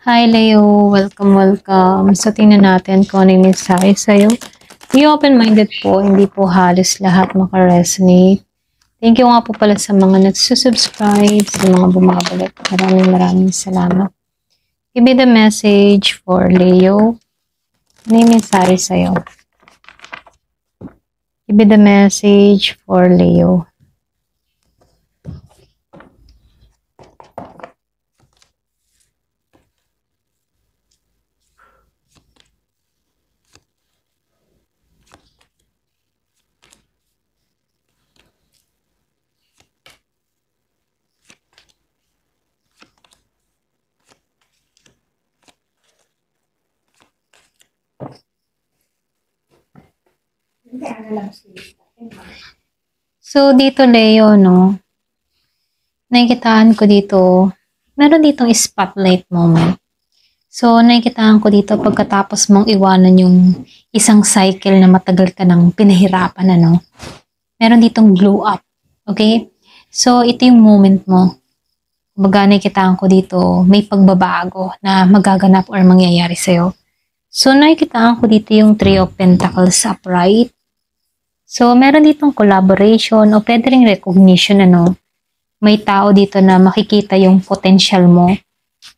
Hi Leo, welcome. So tingnan natin kung ano yung mensahe sa'yo. Be open-minded po, hindi po halos lahat makaresonate. Thank you nga po pala sa mga nagsusubscribe, sa mga bumabalik. Maraming salamat. Give me the message for Leo. Ano yung mensahe sa'yo? Give me the message for Leo. So, dito Leo, no? Nakikitaan ko dito, meron ditong spotlight moment. So, nakikitaan ko dito pagkatapos mong iwanan yung isang cycle na matagal ka nang pinahirapan, ano? Meron ditong glow up. Okay? So, ito yung moment mo. Kumbaga, nakikitaan ko dito, may pagbabago na magaganap or mangyayari sa'yo. So, nakikitaan ko dito yung Three of Pentacles upright. So, meron ditong collaboration o pwede ring recognition, ano? May tao dito na makikita yung potential mo.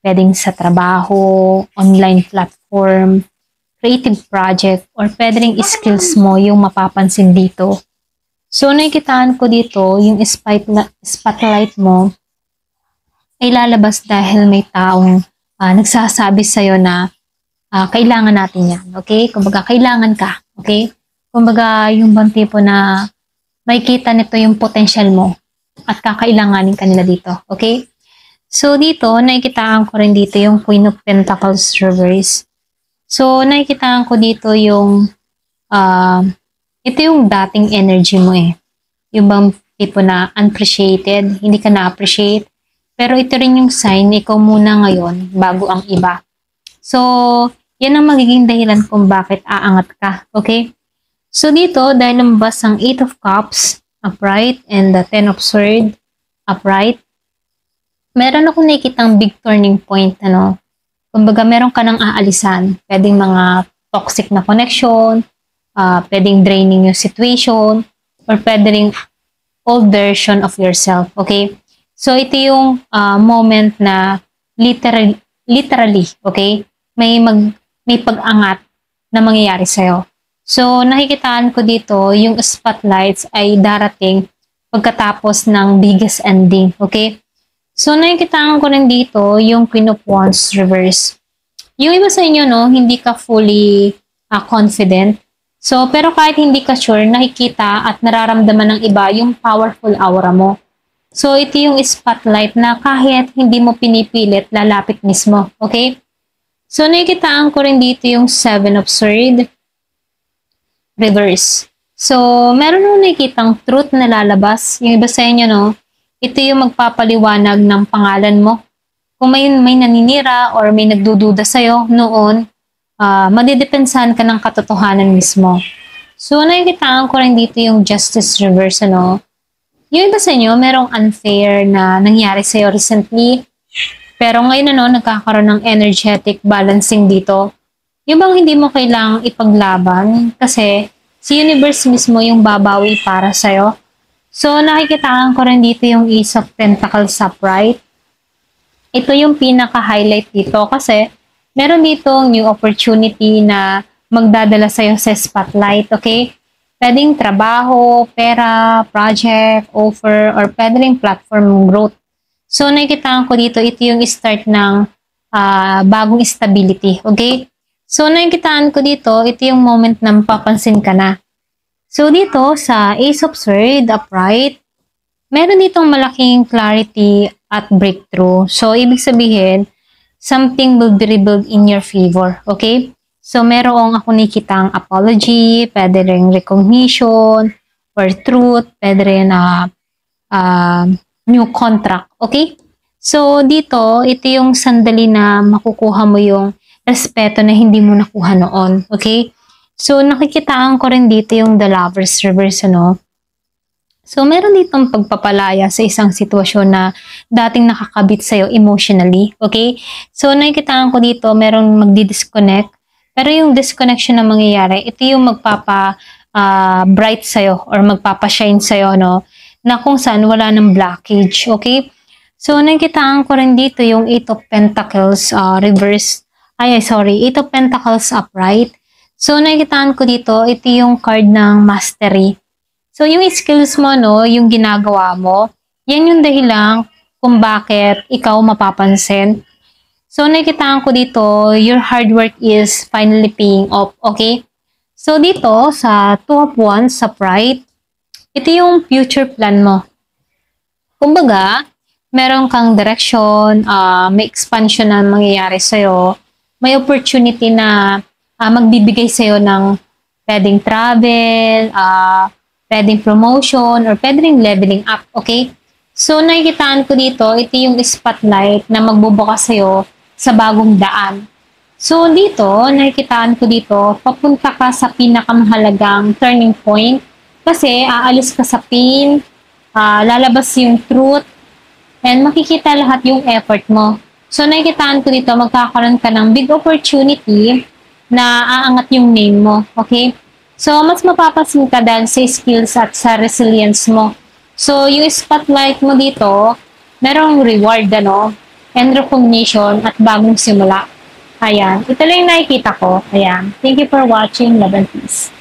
Pwedeng sa trabaho, online platform, creative project, or pwedeng skills mo yung mapapansin dito. So, nakikitaan ko dito, yung spotlight mo ay lalabas dahil may taong nagsasabi sa'yo na kailangan natin yan. Okay? Kumbaga, kailangan ka. Okay? Kumbaga, yung bang tipo na makikita nito yung potential mo at kakailanganin kanila dito. Okay? So, dito, nakikitaan ko rin dito yung Queen of Pentacles reverse. So, nakikitaan ko dito yung ito yung dating energy mo eh. Yung bang tipo na unappreciated, hindi ka na-appreciate. Pero ito rin yung sign, ikaw muna ngayon bago ang iba. So, yan ang magiging dahilan kung bakit aangat ka. Okay? So, dito, dahil lumabas ang 8 of Cups, upright, and the 10 of Swords, upright, meron akong nakikitang big turning point, ano. Kumbaga, meron ka nang aalisan. Pwedeng mga toxic na connection, pwedeng draining yung situation, or pwedeng old version of yourself, okay? So, ito yung moment na literally, okay? May pag-angat na mangyayari sa'yo. So, nakikitaan ko dito, yung spotlights ay darating pagkatapos ng biggest ending, okay? So, nakikitaan ko rin dito, yung Queen of Wands reverse. Yung iba sa inyo, no, hindi ka fully confident. So, pero kahit hindi ka sure, nakikita at nararamdaman ng iba yung powerful aura mo. So, ito yung spotlight na kahit hindi mo pinipilit, lalapit mismo. Okay? So, nakikitaan ko rin dito yung Seven of Swords reverse. So, meron nung nakikitang truth na lalabas. Yung iba sa inyo, no? Ito yung magpapaliwanag ng pangalan mo. Kung may naninira or may nagdududa sa'yo noon, madidepensahan ka ng katotohanan mismo. So, nakikitaan ko rin dito yung justice reverse, ano? Yung iba sa inyo, merong unfair na nangyari sa'yo recently. Pero ngayon, ano, nagkakaroon ng energetic balancing dito. Yung bang hindi mo kailangang ipaglaban kasi si universe mismo yung babawi para sa'yo. So, nakikitaan ko rin dito yung Ace of Pentacles upright. Ito yung pinaka-highlight dito kasi meron dito new opportunity na magdadala sa'yo sa spotlight, okay? Pwedeng trabaho, pera, project, offer, or pwedeng platform growth. So, nakikitaan ko dito, ito yung start ng bagong stability, okay? So, nakikitaan ko dito, ito yung moment na mapapansin ka na. So, dito sa Ace of Swords upright, meron ditong malaking clarity at breakthrough. So, ibig sabihin, something will be revealed in your favor. Okay? So, meron ako nakikitang apology, pwede rin recognition, or truth, pwede rin new contract. Okay? So, dito, ito yung sandali na makukuha mo yung respeto na hindi mo nakuha noon. Okay? So, nakikitaan ko rin dito yung the Lovers reverse, ano? So, meron ditong pagpapalaya sa isang sitwasyon na dating nakakabit sa'yo emotionally, okay? So, nakikitaan ko dito, merong magdi-disconnect. Pero yung disconnection na mangyayari, ito yung bright sa'yo or magpapa-shine sa'yo, no? Na kung saan wala ng blockage, okay? So, nakikitaan ko rin dito yung Eight of Pentacles reverse. Eight of Pentacles upright. So, nakikitaan ko dito, ito yung card ng mastery. So, yung skills mo, no, yung ginagawa mo, yan yung dahilan kung bakit ikaw mapapansin. So, nakikitaan ko dito, your hard work is finally paying off, okay? So, dito, sa Two of Wands, sa Pride, ito yung future plan mo. Kumbaga, meron kang direction, may expansion na mangyayari sa'yo, may opportunity na magbibigay sa'yo ng pwedeng travel, pwedeng promotion, or pwedeng leveling up, okay? So, nakikitaan ko dito, ito yung spotlight na magbubukas sa'yo sa bagong daan. So, dito, nakikitaan ko dito, papunta ka sa pinakamahalagang turning point kasi aalis ka sa pain, lalabas yung truth, and makikita lahat yung effort mo. So, nakikitaan ko dito, magkakaroon ka ng big opportunity na aangat yung name mo, okay? So, mas mapapasin ka dahil sa skills at sa resilience mo. So, yung spotlight mo dito, merong reward, and recognition at bagong simula. Ayan. Ito lang yung nakikita ko. Ayan. Thank you for watching. Love and peace.